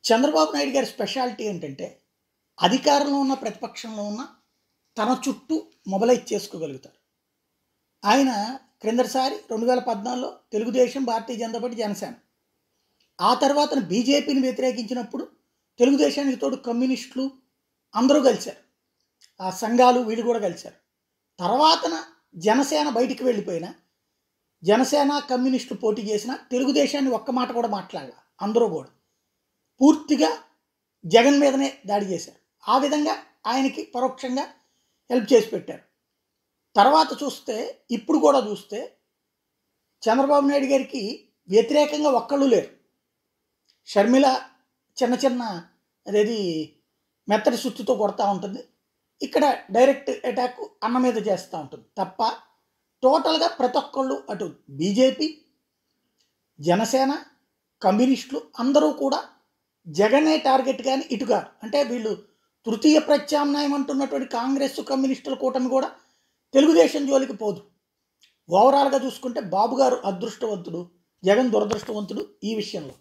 చంద్రబాబు నాయుడు గారి స్పెషాలిటీ ఏంటంటే, అధికారంలో ఉన్న, ప్రతిపక్షంలో ఉన్న తన చుట్టూ మొబలైజ్ చేసుకోగలుగుతారు. ఆయన క్రిందటిసారి 2014లో తెలుగుదేశం, భారతీయ జనతా పార్టీ, జనసేన. ఆ తర్వాతన బీజేపీని వ్యతిరేకించినప్పుడు తెలుగుదేశానికి తోడు కమ్యూనిస్టులు అందరూ కలిశారు. ఆ సంఘాలు వీళ్ళు కూడా కలిశారు. తర్వాతన జనసేన బయటికి వెళ్ళిపోయినా, జనసేన, కమ్యూనిస్టులు పోటీ చేసినా తెలుగుదేశాన్ని ఒక్క మాట కూడా మాట్లాడాల. అందరూ కూడా పూర్తిగా జగన్ మీదనే దాడి చేశారు. ఆ విధంగా ఆయనకి పరోక్షంగా హెల్ప్ చేసి పెట్టారు. తర్వాత చూస్తే, ఇప్పుడు కూడా చూస్తే చంద్రబాబు నాయుడు గారికి వ్యతిరేకంగా ఒక్కళ్ళు లేరు. షర్మిల చిన్న చిన్న అదేది మెత్తడి సుత్తితో కొడతా ఉంటుంది. ఇక్కడ డైరెక్ట్ అటాక్ అన్న మీద చేస్తూ ఉంటుంది తప్ప, టోటల్గా ప్రతి ఒక్కళ్ళు అటు బీజేపీ, జనసేన, కమ్యూనిస్టులు అందరూ కూడా జగనే టార్గెట్ కానీ ఇటు కాదు. అంటే వీళ్ళు తృతీయ ప్రత్యామ్నాయం అంటున్నటువంటి కాంగ్రెస్, కమ్యూనిస్టుల కూటమి కూడా తెలుగుదేశం జోలికి పోదు. ఓవరాల్గా చూసుకుంటే బాబు గారు అదృష్టవంతుడు, జగన్ దురదృష్టవంతుడు ఈ విషయంలో.